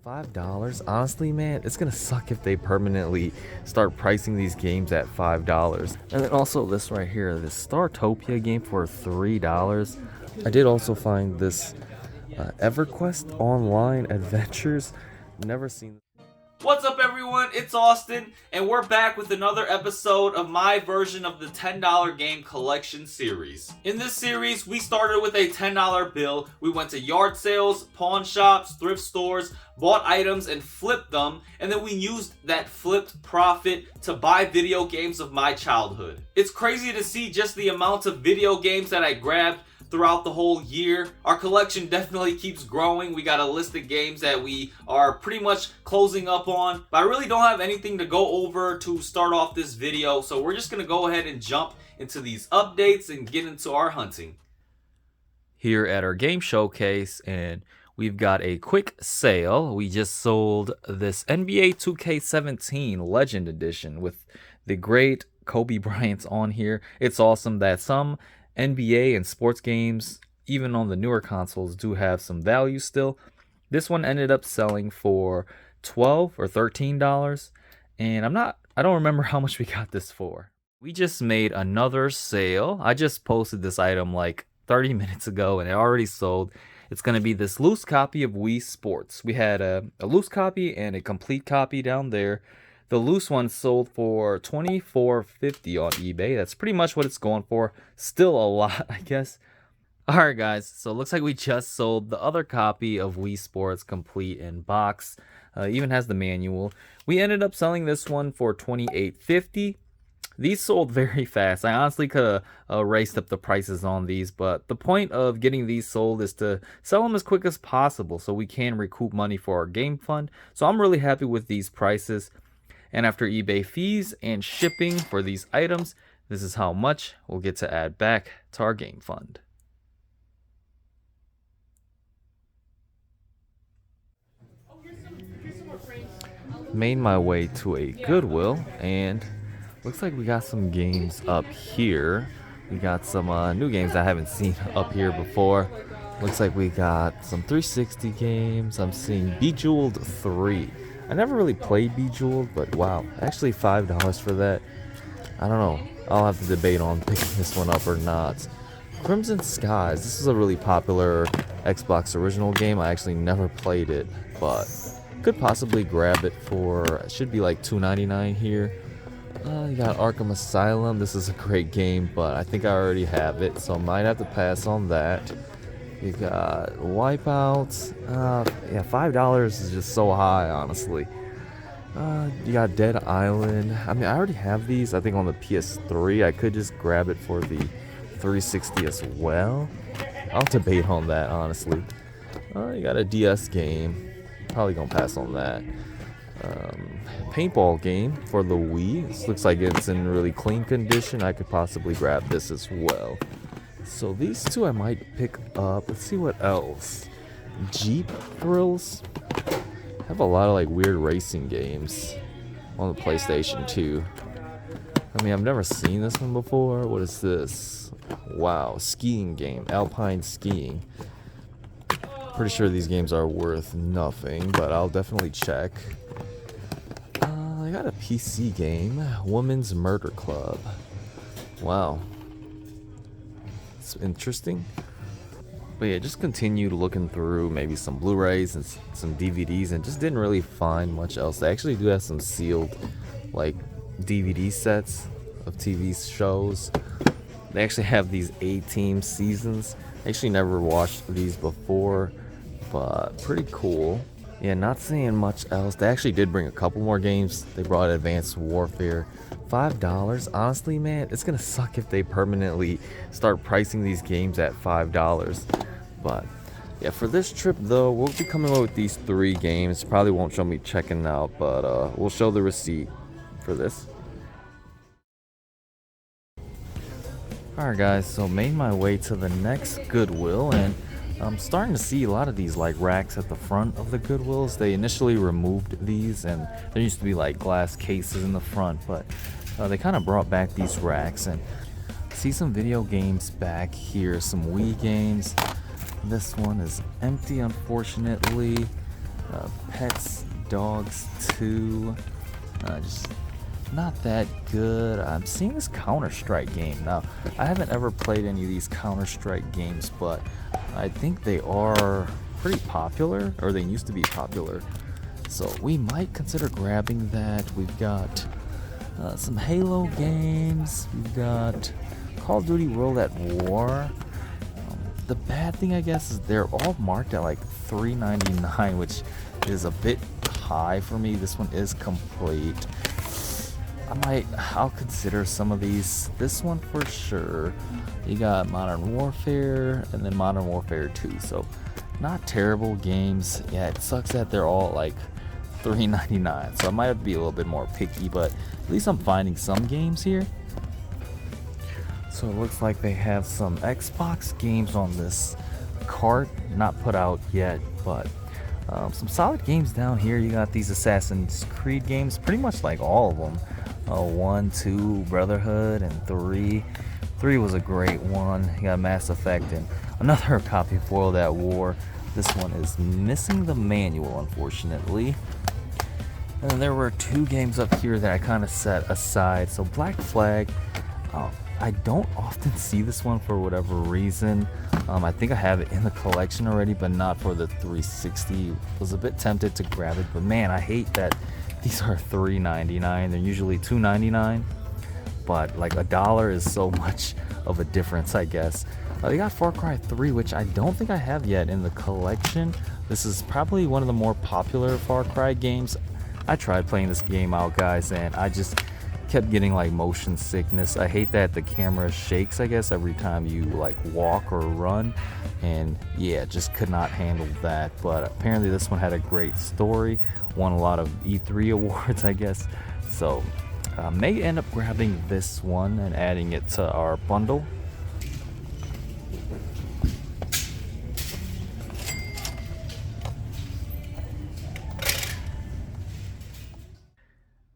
$5? Honestly, man, it's gonna suck if they permanently start pricing these games at $5. And then also this right here, this Startopia game for $3. I did also find this EverQuest Online Adventures. Never seen. What's up, everyone? It's Austin, and we're back with another episode of my version of the $10 game collection series. In this series, we started with a $10 bill. We went to yard sales, pawn shops, thrift stores, bought items and flipped them, and then we used that flipped profit to buy video games of my childhood. It's crazy to see just the amount of video games that I grabbed throughout the whole year. Our collection definitely keeps growing. We got a list of games that we are pretty much closing up on, but I really don't have anything to go over to start off this video, so we're just gonna go ahead and jump into these updates and get into our hunting. Here at our game showcase, and we've got a quick sale. We just sold this NBA 2K17 Legend Edition with the great Kobe Bryant on here. It's awesome that some NBA and sports games, even on the newer consoles, do have some value still. This one ended up selling for $12 or $13, and I don't remember how much we got this for. We just made another sale. I just posted this item like 30 minutes ago and it already sold. It's going to be this loose copy of Wii Sports. We had a loose copy and a complete copy down there. The loose one sold for $24.50 on eBay. That's pretty much what it's going for. Still a lot, I guess. Alright guys, so it looks like we just sold the other copy of Wii Sports complete in box. Even has the manual. We ended up selling this one for $28.50. These sold very fast. I honestly could have raced up the prices on these, but the point of getting these sold is to sell them as quick as possible so we can recoup money for our game fund. So I'm really happy with these prices. And after eBay fees and shipping for these items, this is how much we'll get to add back to our game fund. Made my way to a Goodwill, and looks like we got some games up here. We got some new games I haven't seen up here before. Looks like we got some 360 games. I'm seeing Bejeweled 3. I never really played Bejeweled, but wow, actually $5 for that. I don't know. I'll have to debate on picking this one up or not. Crimson Skies. This is a really popular Xbox original game. I actually never played it, but could possibly grab it for, it should be like $2.99 here. You got Arkham Asylum. This is a great game, but I think I already have it, so I might have to pass on that. You got Wipeout. Yeah, $5 is just so high, honestly. You got Dead Island. I mean, I already have these, I think, on the PS3. I could just grab it for the 360 as well. I'll debate on that, honestly. You got a DS game. Probably gonna pass on that. Paintball game for the Wii. This looks like it's in really clean condition. I could possibly grab this as well. So these two I might pick up. Let's see what else. Jeep Thrills. Have a lot of like weird racing games on the PlayStation 2. I mean, I've never seen this one before. What is this? Wow, skiing game, alpine skiing. Pretty sure these games are worth nothing, but I'll definitely check. I got a PC game, Women's Murder Club. Wow. It's interesting. But yeah, just continued looking through maybe some Blu-rays and some DVDs and just didn't really find much else. They actually do have some sealed like DVD sets of TV shows. They actually have these A-Team seasons. I actually never watched these before, but pretty cool. Yeah, not seeing much else. They actually did bring a couple more games. They brought Advanced Warfare. $5. Honestly, man, it's gonna suck if they permanently start pricing these games at $5. But yeah, for this trip though, we'll be coming up with these 3 games. Probably won't show me checking out, but we'll show the receipt for this. Alright guys, so made my way to the next Goodwill, and I'm starting to see a lot of these like racks at the front of the Goodwills. They initially removed these, and there used to be like glass cases in the front, but they kind of brought back these racks. And see some video games back here, some Wii games. This one is empty, unfortunately. Pets, Dogs 2. Just not that good. I'm seeing this Counter-Strike game. Now, I haven't ever played any of these Counter-Strike games, but I think they are pretty popular, or they used to be popular. So we might consider grabbing that. We've got some Halo games. We've got Call of Duty World at War. The bad thing, I guess, is they're all marked at like $3.99, which is a bit high for me. This one is complete. I'll consider some of these. This one for sure. You got Modern Warfare and then Modern Warfare 2. So not terrible games. Yeah, it sucks that they're all like $3.99. So I might have to be a little bit more picky, but at least I'm finding some games here. So it looks like they have some Xbox games on this cart, not put out yet, but some solid games down here. You got these Assassin's Creed games, pretty much like all of them. 1, 2, Brotherhood, and 3. 3 was a great one. You got Mass Effect and another copy of World at War. This one is missing the manual, unfortunately. And then there were 2 games up here that I kind of set aside. So Black Flag, I don't often see this one for whatever reason. I think I have it in the collection already, but not for the 360. Was a bit tempted to grab it, but man, I hate that these are $3.99. They're usually $2.99, but like $1 is so much of a difference, I guess. They got Far Cry 3, which I don't think I have yet in the collection. This is probably one of the more popular Far Cry games. I tried playing this game out, guys, and I just kept getting like motion sickness. I hate that the camera shakes, I guess, every time you like walk or run, and yeah, just could not handle that. But apparently this one had a great story, won a lot of E3 awards, I guess. So may end up grabbing this one and adding it to our bundle.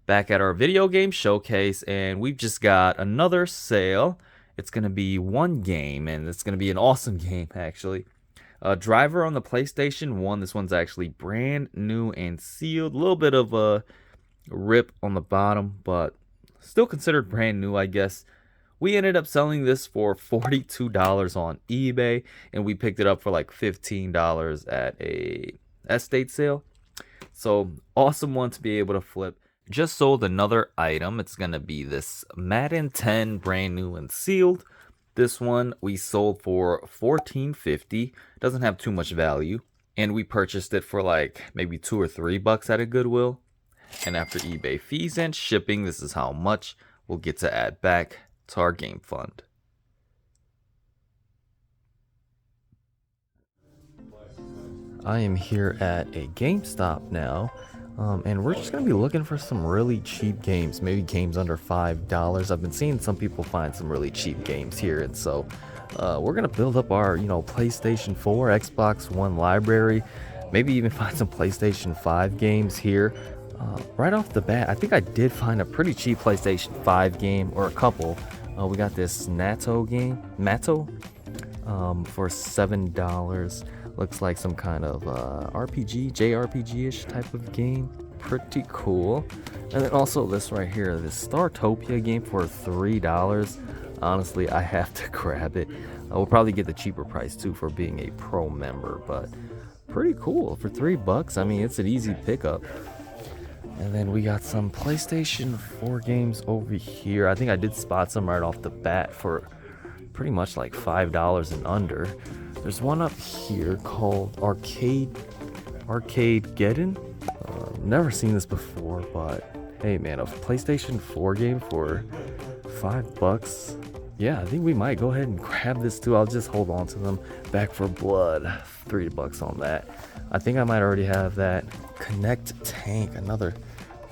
Back at our video game showcase, and we've just got another sale. It's gonna be one game, and it's gonna be an awesome game actually. Driver on the PlayStation 1. This one's actually brand new and sealed. A little bit of a rip on the bottom, but still considered brand new, I guess. We ended up selling this for $42 on eBay, and we picked it up for like $15 at a estate sale. So awesome one to be able to flip. Just sold another item. It's gonna be this Madden 10, brand new and sealed. This one we sold for $14.50. Doesn't have too much value, and we purchased it for like maybe $2 or $3 at a Goodwill. And after eBay fees and shipping, this is how much we'll get to add back to our game fund. I am here at a GameStop now. And we're just going to be looking for some really cheap games, maybe games under $5. I've been seeing some people find some really cheap games here, and so we're going to build up our, PlayStation 4, Xbox One library, maybe even find some PlayStation 5 games here. Right off the bat, I think I did find a pretty cheap PlayStation 5 game, or a couple. We got this Natto game, for $7. Looks like some kind of RPG, JRPG-ish type of game. Pretty cool. And then also this right here, this Startopia game for $3. Honestly, I have to grab it. I will probably get the cheaper price too for being a pro member, but pretty cool for $3. I mean, it's an easy pickup. And then we got some PlayStation 4 games over here. I think I did spot some right off the bat for pretty much like $5 and under. There's one up here called Arcadegeddon. Never seen this before, but hey man, a PlayStation 4 game for $5. Yeah, I think we might go ahead and grab this too. I'll just hold on to them. Back for Blood, $3 on that. I think I might already have that. Connect Tank, another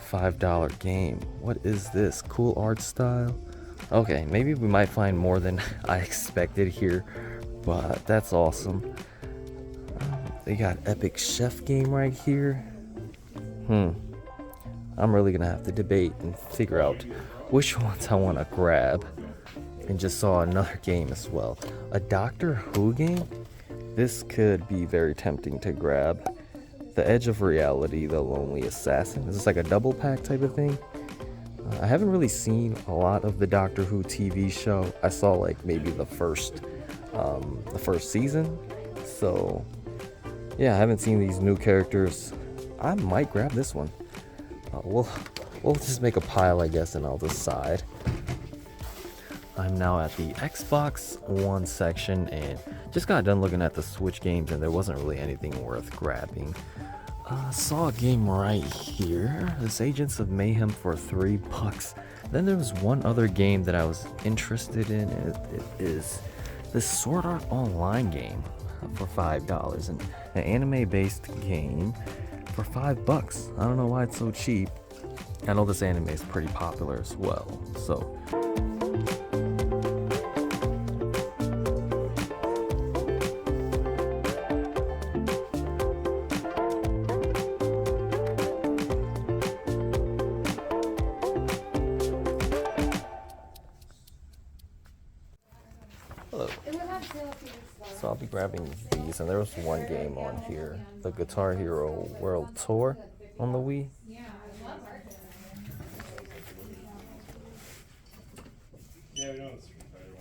$5 game. What is this? Cool art style. Okay, maybe we might find more than I expected here, but that's awesome. They got Epic Chef game right here. I'm really gonna have to debate and figure out which ones I want to grab. And just saw another game as well, a Doctor Who game. This could be very tempting to grab. The Edge of Reality, The Lonely Assassin. Is this like a double pack type of thing? I haven't really seen a lot of the Doctor Who TV show. I saw like maybe the first season. So yeah, I haven't seen these new characters. I might grab this one. We'll just make a pile, I guess, and I'll decide. I'm now at the Xbox One section and just got done looking at the Switch games, and there wasn't really anything worth grabbing. Saw a game right here, this Agents of Mayhem for $3. Then there was one other game that I was interested in, and it is this Sword Art Online game for $5, and an anime-based game for $5. I don't know why it's so cheap. I know this anime is pretty popular as well, so. Hello. So I'll be grabbing these, and there was one game on here, the Guitar Hero World Tour on the Wii. Yeah, we know it's Street Fighter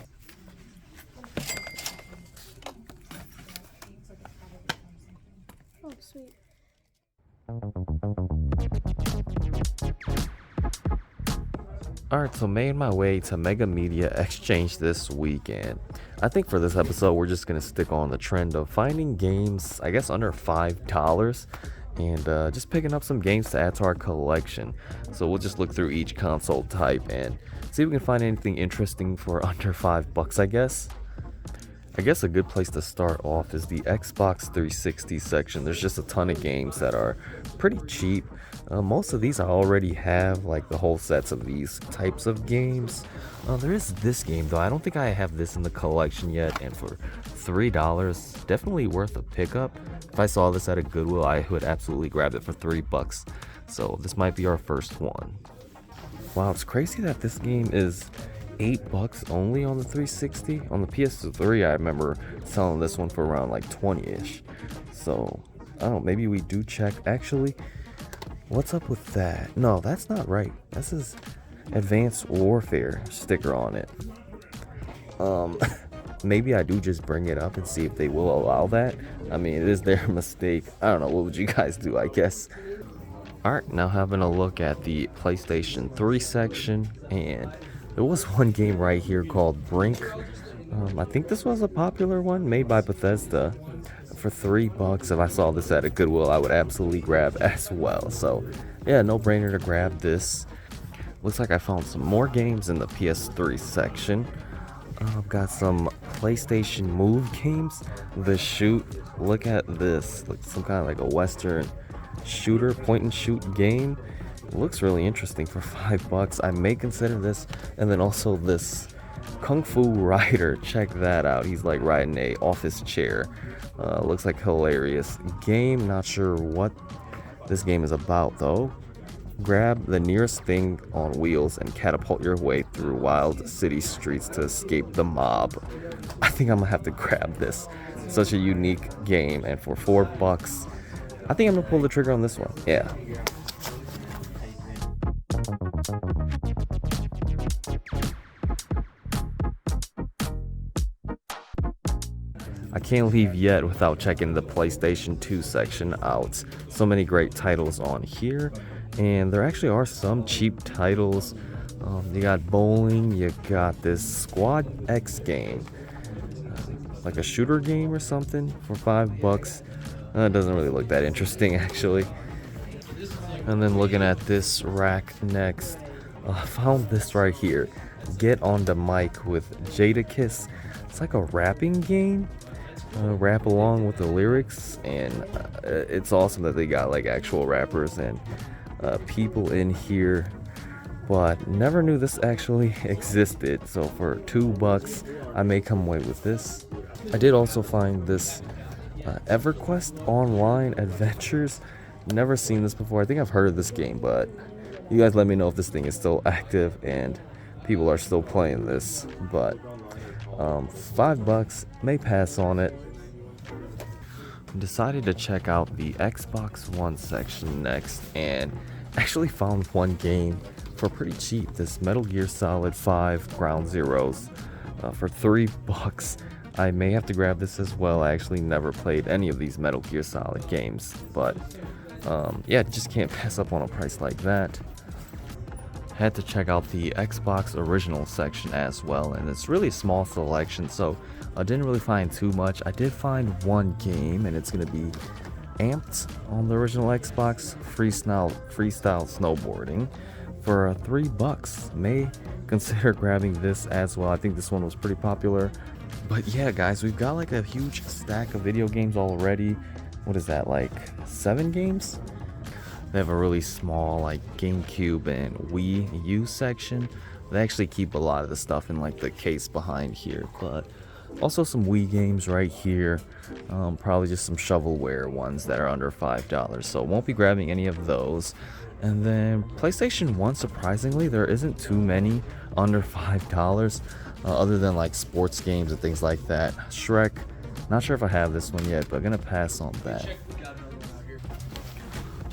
1. Oh, sweet. Alright, so made my way to Mega Media XChange this weekend. I think for this episode, we're just going to stick on the trend of finding games, I guess, under $5, and just picking up some games to add to our collection. So we'll just look through each console type and see if we can find anything interesting for under $5, I guess. I guess a good place to start off is the Xbox 360 section. There's just a ton of games that are pretty cheap. Most of these I already have, like the whole sets of these types of games. There is this game though. I don't think I have this in the collection yet, and for $3, definitely worth a pickup. If I saw this at a Goodwill, I would absolutely grab it for $3. So this might be our first one. Wow, it's crazy that this game is $8 only on the 360. On the PS3, I remember selling this one for around like 20-ish. So I don't know, maybe we do check. Actually, what's up with that? No, that's not right. This is Advanced Warfare sticker on it. Maybe I do just bring it up and see if they will allow that. I mean, it is their mistake. I don't know, what would you guys do, I guess? Alright, now having a look at the PlayStation 3 section, and there was one game right here called Brink. I think this was a popular one made by Bethesda. For $3, if I saw this at a Goodwill, I would absolutely grab as well. So yeah, no brainer to grab this. Looks like I found some more games in the PS3 section. I've got some PlayStation Move games. The Shoot, look at this, looks some kind of like a Western shooter, point and shoot game. Looks really interesting for $5. I may consider this. And then also this Kung Fu Rider, check that out. He's like riding a office chair. Looks like hilarious game. Not sure what this game is about though. Grab the nearest thing on wheels and catapult your way through wild city streets to escape the mob. I think I'm gonna have to grab this. Such a unique game, and for $4, I think I'm gonna pull the trigger on this one. Yeah. I can't leave yet without checking the PlayStation 2 section out. So many great titles on here, and there actually are some cheap titles. You got bowling, you got this Squad X game, like a shooter game or something for $5. It doesn't really look that interesting actually. And then looking at this rack next, I found this right here. Get on the Mic with Jadakiss. It's like a rapping game. Rap along with the lyrics, and it's awesome that they got like actual rappers and people in here, but never knew this actually existed. So for $2, I may come away with this. I did also find this EverQuest Online Adventures. Never seen this before. I think I've heard of this game, but you guys let me know if this thing is still active and people are still playing this. But $5, may pass on it. Decided to check out the Xbox One section next, and actually found one game for pretty cheap. This Metal Gear Solid 5 Ground Zeroes for $3. I may have to grab this as well. I actually never played any of these Metal Gear Solid games, but yeah, just can't pass up on a price like that. Had to check out the Xbox Original section as well, and it's really a small selection, so I didn't really find too much. I did find one game, and it's going to be Amped on the original Xbox, freestyle snowboarding for $3. May consider grabbing this as well. I think this one was pretty popular. But yeah, guys, we've got like a huge stack of video games already. What is that, like 7 games? They have a really small like GameCube and Wii U section. They actually keep a lot of the stuff in like the case behind here, but also some Wii games right here. Probably just some shovelware ones that are under $5, so won't be grabbing any of those. And then PlayStation 1, surprisingly, there isn't too many under $5, other than like sports games and things like that. Shrek, not sure if I have this one yet, but gonna pass on that.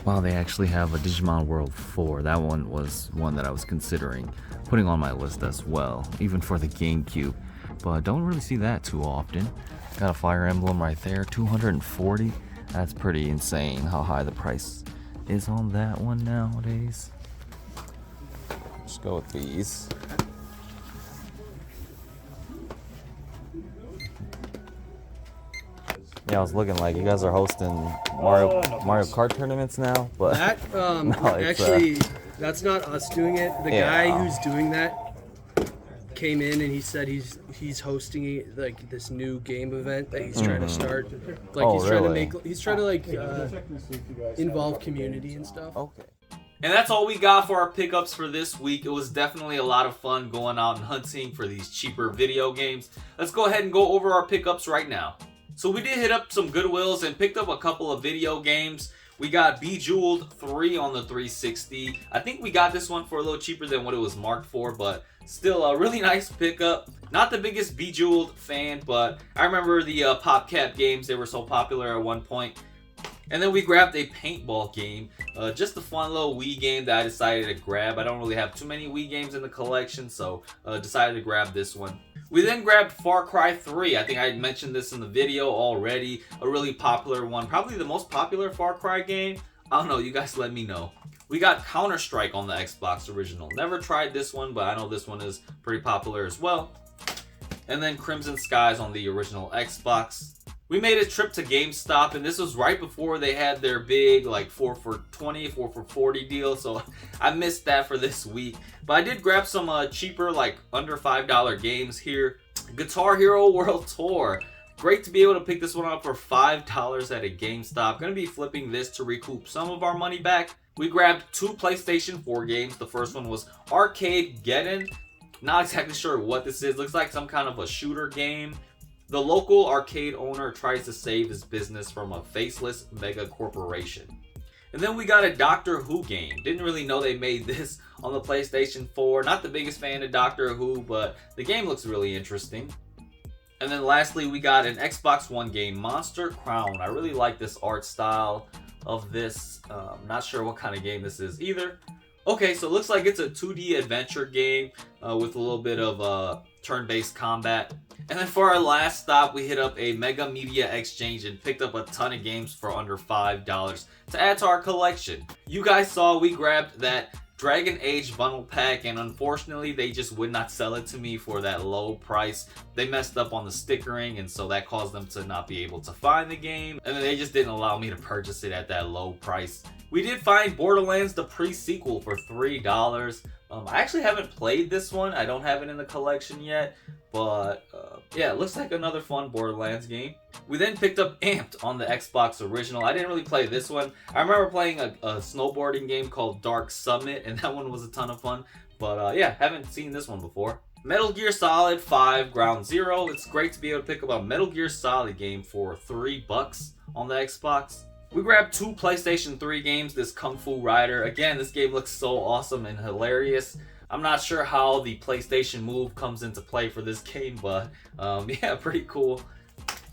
Wow, they actually have a Digimon World 4. That one was one that I was considering putting on my list as well, even for the GameCube, but don't really see that too often. Got a Fire Emblem right there, $240. That's pretty insane how high the price is on that one nowadays. Let's go with these. Yeah, I was looking like you guys are hosting Mario Kart tournaments now, but that no, actually that's not us doing it. The Yeah. guy who's doing that came in and he said he's hosting like this new game event that he's trying to start. Like Oh, he's trying to really? involve community and stuff. okay. And that's all we got for our pickups for this week. It was definitely a lot of fun going out and hunting for these cheaper video games. Let's go ahead and go over our pickups right now. So we did hit up some Goodwills and picked up a couple of video games. We got Bejeweled 3 on the 360. I think we got this one for a little cheaper than what it was marked for, but still a really nice pickup. Not the biggest Bejeweled fan, but I remember the PopCap games. They were so popular at one point. And then we grabbed a paintball game, just a fun little Wii game that I decided to grab. I don't really have too many Wii games in the collection, so decided to grab this one. We then grabbed Far Cry 3. I think I mentioned this in the video already. A really popular one, probably the most popular Far Cry game. I don't know, you guys let me know. We got Counter-Strike on the Xbox original. Never tried this one, but I know this one is pretty popular as well. And then Crimson Skies on the original Xbox. We made a trip to GameStop, and this was right before they had their big like 4 for 20, 4 for 40 deal, so I missed that for this week. But I did grab some cheaper, like under $5 games here. Guitar Hero World Tour. Great to be able to pick this one up for $5 at a GameStop. Gonna be flipping this to recoup some of our money back. We grabbed 2 PlayStation 4 games. The first one was Arcadegeddon. Not exactly sure what this is. Looks like some kind of a shooter game. The local arcade owner tries to save his business from a faceless mega corporation. And then we got a Doctor Who game. Didn't really know they made this on the PlayStation 4. Not the biggest fan of Doctor Who, but the game looks really interesting. And then lastly, we got an Xbox One game, Monster Crown. I really like this art style of this. Not sure what kind of game this is either. Okay, so it looks like it's a 2D adventure game with a little bit of turn-based combat. And then for our last stop, we hit up a Mega Media XChange and picked up a ton of games for under $5 to add to our collection. You guys saw we grabbed that Dragon Age bundle pack, and unfortunately they just would not sell it to me for that low price. They messed up on the stickering, and so that caused them to not be able to find the game, and then they just didn't allow me to purchase it at that low price. We did find Borderlands the pre-sequel for $3. I actually haven't played this one. I don't have it in the collection yet, but yeah, it looks like another fun Borderlands game. We then picked up Amped on the Xbox original. I didn't really play this one. I remember playing a snowboarding game called Dark Summit, and that one was a ton of fun. But yeah, haven't seen this one before. Metal Gear Solid 5 Ground Zero. It's great to be able to pick up a Metal Gear Solid game for $3 on the Xbox. We grabbed 2 PlayStation 3 games, this Kung Fu Rider. Again, this game looks so awesome and hilarious. I'm not sure how the PlayStation Move comes into play for this game, but yeah, pretty cool.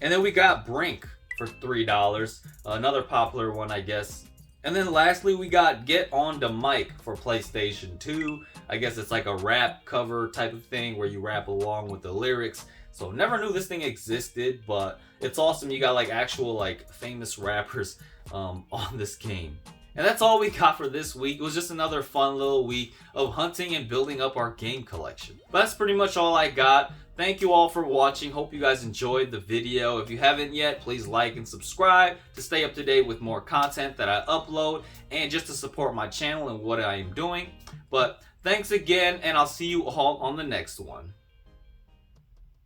And then we got Brink for $3. Another popular one, I guess. And then lastly, we got Get On the Mic for PlayStation 2. I guess it's like a rap cover type of thing where you rap along with the lyrics. So never knew this thing existed, but it's awesome. You got like actual like famous rappers on this game. And that's all we got for this week. It was just another fun little week of hunting and building up our game collection. But that's pretty much all I got. Thank you all for watching. Hope you guys enjoyed the video. If you haven't yet, please like and subscribe to stay up to date with more content that I upload and just to support my channel and what I am doing. But thanks again, and I'll see you all on the next one.